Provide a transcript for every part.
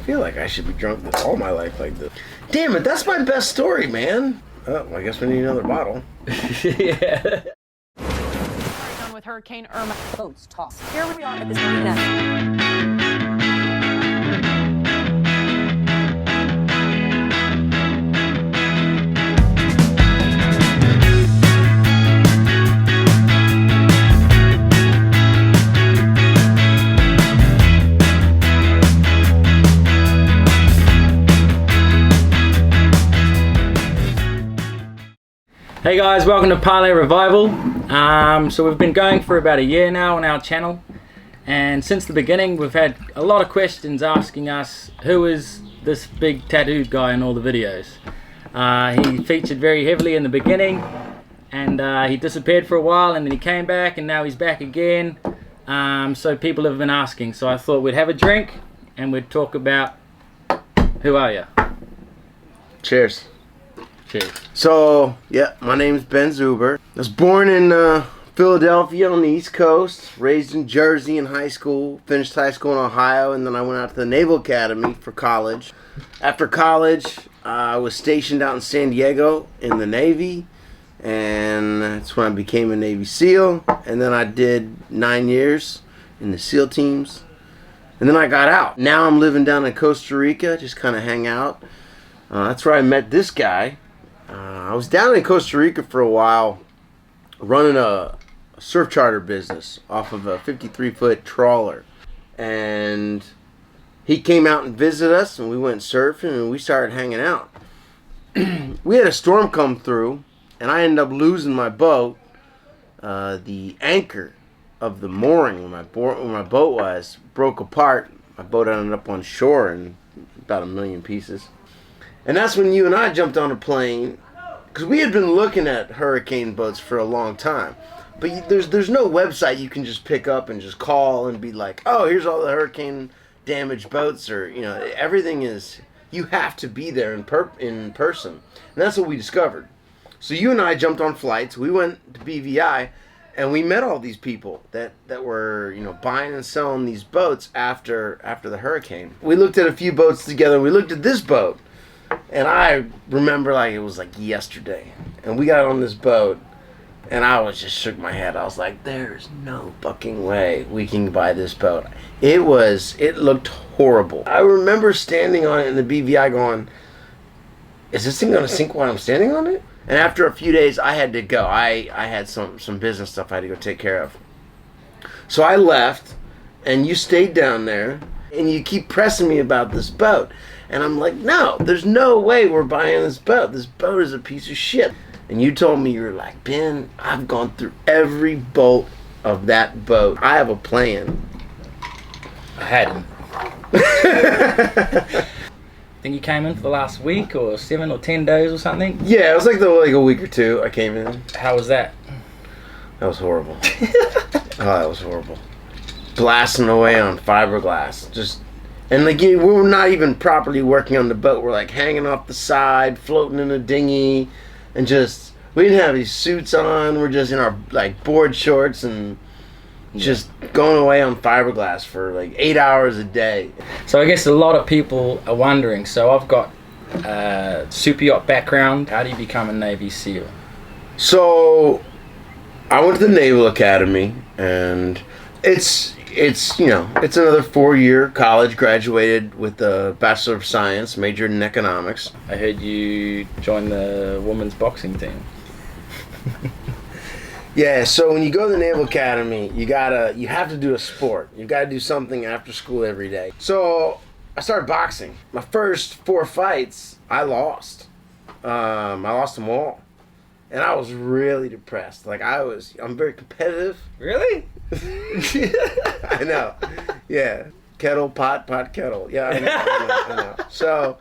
feel like I should be drunk all my life like this. Damn it, that's my best story, man. Oh, I guess we need another bottle. Yeah. With Hurricane Irma. Boats tossed. Here we are at this marina. Hey guys, welcome to Parlay Revival. So we've been going for about a year now on our channel, and since the beginning we've had a lot of questions asking us who is this big tattooed guy in all the videos. He featured very heavily in the beginning, and he disappeared for a while, and then he came back, and now he's back again. So people have been asking, so I thought we'd have a drink and we'd talk about who are you. Cheers. Cheers. So, yeah, my name's Ben Zuber. I was born in Philadelphia on the East Coast, raised in Jersey in high school, finished high school in Ohio, and then I went out to the Naval Academy for college. After college, I was stationed out in San Diego in the Navy, and that's when I became a Navy SEAL, and then I did 9 years in the SEAL teams, and then I got out. Now I'm living down in Costa Rica, just kind of hang out. That's where I met this guy. I was down in Costa Rica for a while running a surf charter business off of a 53-foot trawler, and he came out and visited us, and we went surfing and we started hanging out. We had a storm come through, and I ended up losing my boat. The anchor of the mooring where my boat was broke apart. My boat ended up on shore in about 1 million pieces. And that's when you and I jumped on a plane, because we had been looking at hurricane boats for a long time. But there's no website you can just pick up and just call and be like, oh, here's all the hurricane damaged boats, or, you know, everything is, you have to be there in person. And that's what we discovered. So you and I jumped on flights, we went to BVI, and we met all these people that were, you know, buying and selling these boats after the hurricane. We looked at a few boats together, we looked at this boat. And I remember like it was like yesterday. And we got on this boat, and I was just shook my head. I was like, there's no fucking way we can buy this boat. It looked horrible. I remember standing on it in the BVI going, is this thing gonna sink while I'm standing on it? And after a few days I had to go. I had some business stuff I had to go take care of. So I left, and you stayed down there, and you keep pressing me about this boat. And I'm like, no, there's no way we're buying this boat. This boat is a piece of shit. And you told me, you were like, Ben, I've gone through every bolt of that boat. I have a plan. I hadn't. I think you came in for the last week or 7 or 10 days or something? Yeah, it was like a week or two I came in. How was that? That was horrible. That was horrible. Blasting away on fiberglass. And like, we were not even properly working on the boat. We're like hanging off the side, floating in a dinghy, and we didn't have any suits on. We're just in our like board shorts and just going away on fiberglass for like 8 hours a day. So I guess a lot of people are wondering, so I've got a Superyacht background. How do you become a Navy SEAL? So I went to the Naval Academy, and it's you know, it's another 4-year college, graduated with a Bachelor of Science, majored in economics. I heard you joined the women's boxing team. Yeah, so when you go to the Naval Academy, you have to do a sport. You got to do something after school every day. So I started boxing. My first 4 fights, I lost. I lost them all. And I was really depressed. Like, I'm very competitive. Really? I know. Yeah. Kettle, pot, kettle. Yeah, I know. So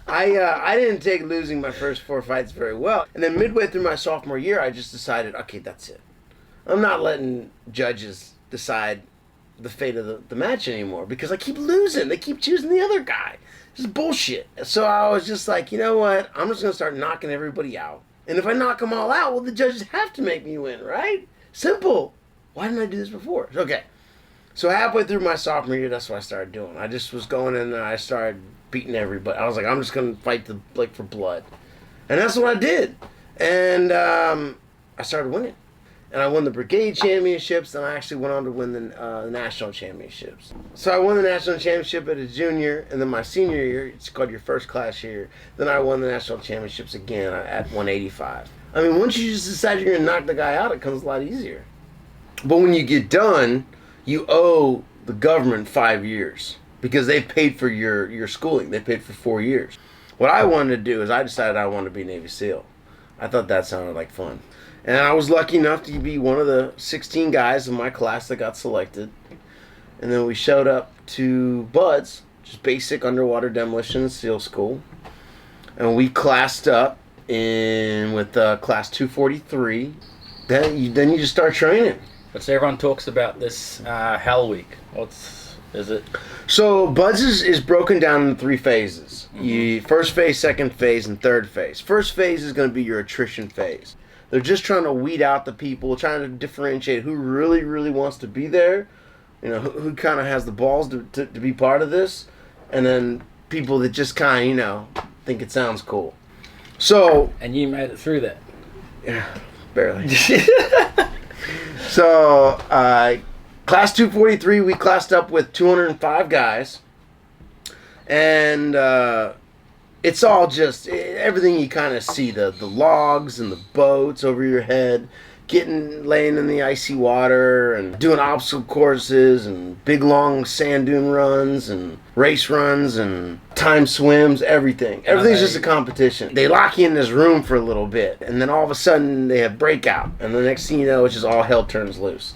I didn't take losing my first 4 fights very well. And then midway through my sophomore year, I just decided, okay, that's it. I'm not letting judges decide the fate of the match anymore, because I keep losing. They keep choosing the other guy. This is bullshit. So I was just like, you know what? I'm just going to start knocking everybody out. And if I knock them all out, well, the judges have to make me win, right? Simple. Why didn't I do this before? Okay. So halfway through my sophomore year, that's what I started doing. I just was going in there. I started beating everybody. I was like, I'm just going to fight for blood. And that's what I did. And I started winning. And I won the brigade championships, and I actually went on to win the national championships. So I won the national championship at a junior, and then my senior year, it's called your first class year, then I won the national championships again at 185. I mean, once you just decide you're going to knock the guy out, it comes a lot easier. But when you get done, you owe the government 5 years because they paid for your schooling. They paid for 4 years. What I wanted to do is I decided I wanted to be Navy SEAL. I thought that sounded like fun. And I was lucky enough to be one of the 16 guys in my class that got selected. And then we showed up to BUDS, just basic underwater demolition SEAL school. And we classed up with class 243. Then you just start training. But so everyone talks about this Hell Week. Is it? So BUDS is broken down into 3 phases. First phase, second phase, and third phase. First phase is going to be your attrition phase. They're just trying to weed out the people, trying to differentiate who really, really wants to be there, who kind of has the balls to be part of this, and then people that just kind of, think it sounds cool. So. And you made it through that. Yeah, barely. So, class 243, we classed up with 205 guys, and it's all just everything you kind of see, the logs and the boats over your head, laying in the icy water and doing obstacle courses and big long sand dune runs and race runs and time swims, everything. Everything's just a competition. They lock you in this room for a little bit, and then all of a sudden they have breakout, and the next thing you know, it's just all hell turns loose.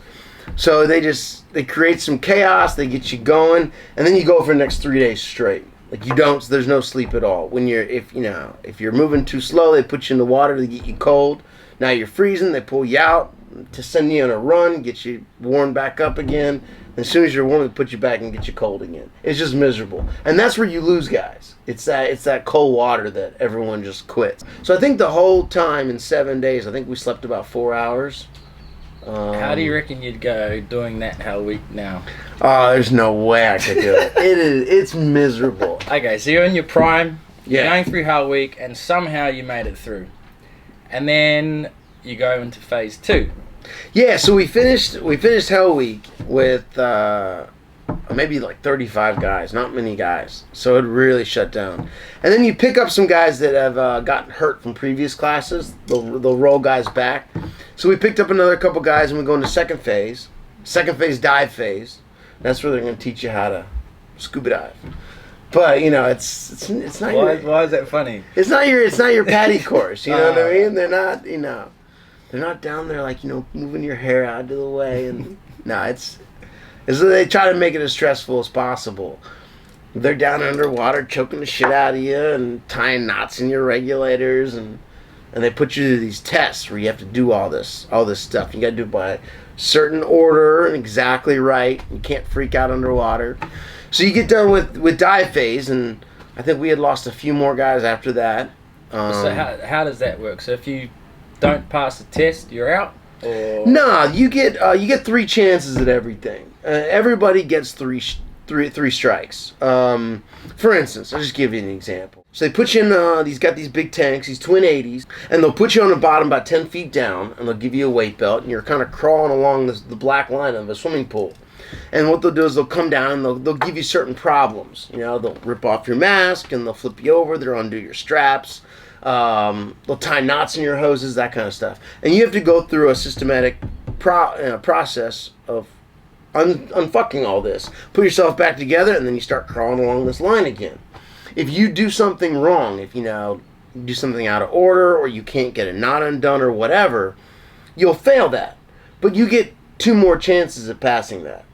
So they create some chaos, they get you going, and then you go for the next 3 days straight. Like there's no sleep at all. If you're moving too slow, they put you in the water to get you cold. Now you're freezing, they pull you out to send you on a run, get you warmed back up again. And as soon as you're warm, they put you back and get you cold again. It's just miserable. And that's where you lose guys. It's that cold water that everyone just quits. So I think the whole time in 7 days, I think we slept about 4 hours. How do you reckon you'd go doing that Hell Week now? Oh, there's no way I could do it. It's miserable. Okay, so you're in your prime, you're Yeah. going through Hell Week, and somehow you made it through. And then you go into phase 2. Yeah, so we finished Hell Week with maybe like 35 guys, not many guys. So it really shut down. And then you pick up some guys that have gotten hurt from previous classes. They'll roll guys back. So we picked up another couple guys, and we go into second phase. Second phase, dive phase. That's where they're going to teach you how to scuba dive. But it's not. Why is that funny? It's not your PADI course. You know what I mean? They're not. They're not down there like moving your hair out of the way. And no, it's they try to make it as stressful as possible. They're down underwater choking the shit out of you and tying knots in your regulators, and they put you through these tests where you have to do all this stuff. You got to do it by certain order and exactly right. You can't freak out underwater. So you get done with dive phase, and I think we had lost a few more guys after that. So how does that work? So if you don't pass the test, you're out? Or? Nah, you get 3 chances at everything. Everybody gets three strikes. For instance, I'll just give you an example. So they put you in, he's got these big tanks, these twin 80s, and they'll put you on the bottom about 10 feet down, and they'll give you a weight belt, and you're kind of crawling along the black line of a swimming pool. And what they'll do is they'll come down and they'll give you certain problems. They'll rip off your mask, and they'll flip you over, they'll undo your straps, they'll tie knots in your hoses, that kind of stuff. And you have to go through a systematic process of unfucking all this. Put yourself back together, and then you start crawling along this line again. If you do something wrong, if you do something out of order, or you can't get a knot undone or whatever, you'll fail that. But you get 2 more chances at passing that.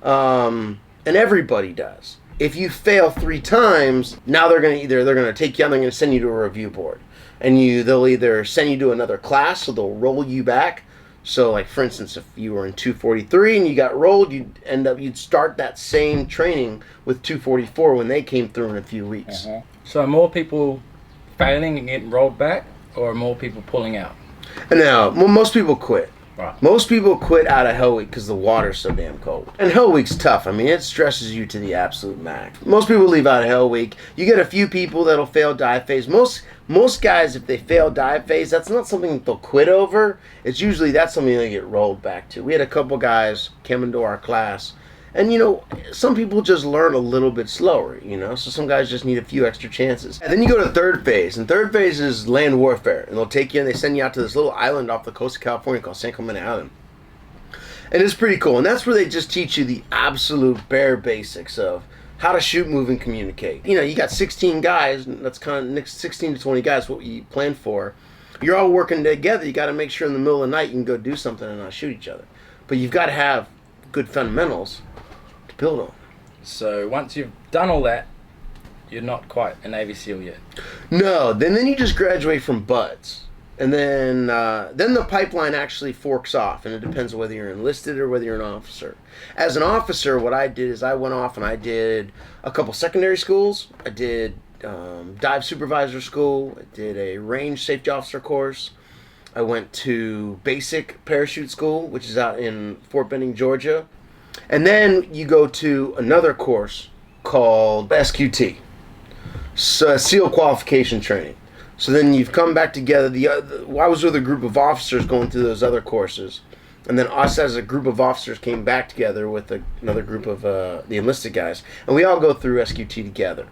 And everybody does. If you fail 3 times, now they're going to take you out, and they're going to send you to a review board. And they'll either send you to another class, so they'll roll you back. So, like, for instance, if you were in 243 and you got rolled, you'd start that same training with 244 when they came through in a few weeks. Uh-huh. So are more people failing and getting rolled back, or are more people pulling out? And now, most people quit. Right. Most people quit out of Hell Week because the water's so damn cold. And Hell Week's tough. I mean, it stresses you to the absolute max. Most people leave out of Hell Week. You get a few people that'll fail dive phase. Most guys, if they fail dive phase, that's not something that they'll quit over. It's usually that's something they get rolled back to. We had a couple guys come into our class. And, you know, some people just learn a little bit slower, you know, so some guys just need a few extra chances. And then you go to third phase, and third phase is land warfare. And they'll take you and they send you out to this little island off the coast of California called San Clemente Island. And it's pretty cool. And that's where they just teach you the absolute bare basics of how to shoot, move, and communicate. You know, you got 16 guys, that's kind of 16 to 20 guys, what you plan for. You're all working together. You got to make sure in the middle of the night you can go do something and not shoot each other. But you've got to have good fundamentals build on. So once you've done all that, you're not quite a Navy SEAL yet. No, then you just graduate from buds, and then the pipeline actually forks off, and it depends on whether you're enlisted or whether you're an officer. As an officer, what I did is I went off and I did a couple secondary schools. I did dive supervisor school. I did a range safety officer course. I went to basic parachute school, which is out in Fort Benning, Georgia. And then you go to another course called SQT, so SEAL qualification training. So then you've come back together. I was with a group of officers going through those other courses, and then us as a group of officers came back together with another group of the enlisted guys, and we all go through SQT together.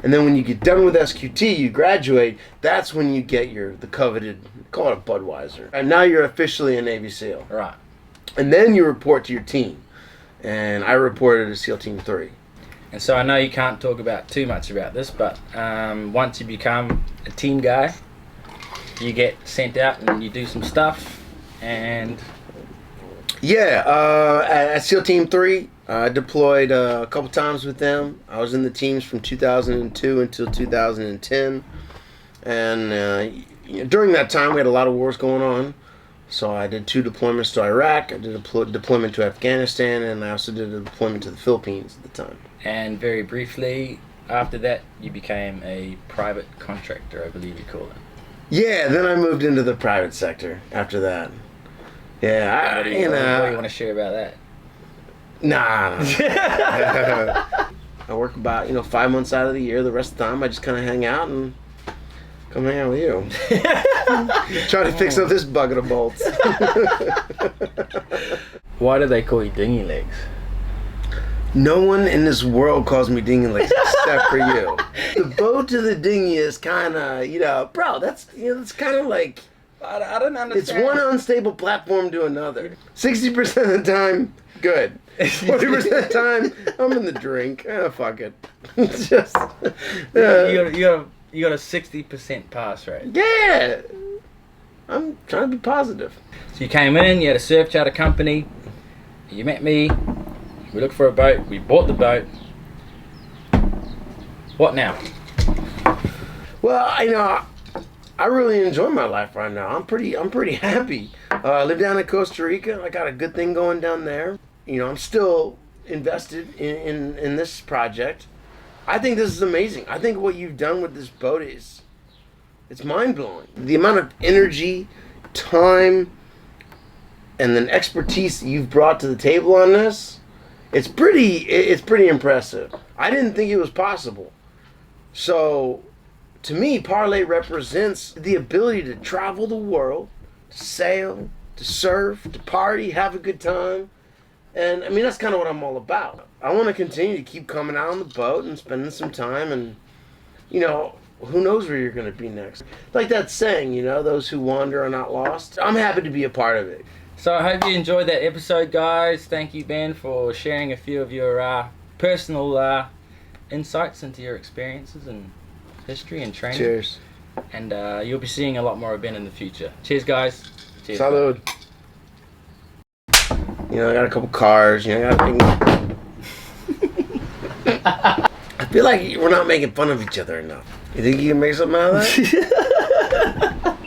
And then when you get done with SQT, you graduate. That's when you get the coveted, call it a Budweiser, and now you're officially a Navy SEAL. Right. And then you report to your team. And I reported to SEAL Team 3. And so I know you can't talk about too much about this, but once you become a team guy, you get sent out and you do some stuff, and... Yeah, at SEAL Team 3, I deployed a couple times with them. I was in the teams from 2002 until 2010. And during that time, we had a lot of wars going on. So I did 2 deployments to Iraq, I did a deployment to Afghanistan, and I also did a deployment to the Philippines at the time. And very briefly, after that, you became a private contractor, I believe you call it. Yeah, then I moved into the private sector after that. Yeah, What do you want to share about that? Nah. I work about 5 months out of the year. The rest of the time, I just kind of hang out and come hang out with you. Try to fix up this bucket of bolts. Why do they call you Dinghy Legs? No one in this world calls me Dinghy Legs except for you. The boat to the dinghy is kind of, bro, that's kind of like... I don't understand. It's one unstable platform to another. 60% of the time, good. 40% of the time, I'm in the drink. Oh, fuck it. It's just... You got a 60% pass rate. Yeah! I'm trying to be positive. So you came in, you had a surf charter company, you met me, we looked for a boat, we bought the boat. What now? Well, I really enjoy my life right now. I'm pretty happy. I live down in Costa Rica. I got a good thing going down there. I'm still invested in this project. I think this is amazing. I think what you've done with this boat it's mind-blowing. The amount of energy, time, and then expertise that you've brought to the table on this, it's pretty impressive. I didn't think it was possible. So, to me, Parlay represents the ability to travel the world, to sail, to surf, to party, have a good time. And, that's kind of what I'm all about. I want to continue to keep coming out on the boat and spending some time and, who knows where you're going to be next. Like that saying, those who wander are not lost. I'm happy to be a part of it. So I hope you enjoyed that episode, guys. Thank you, Ben, for sharing a few of your personal insights into your experiences and history and training. Cheers. And you'll be seeing a lot more of Ben in the future. Cheers, guys. Cheers. Salud. I got a couple cars. I feel like we're not making fun of each other enough. You think you can make something out of that?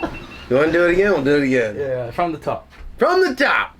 You want to do it again? We'll do it again. Yeah, from the top. From the top!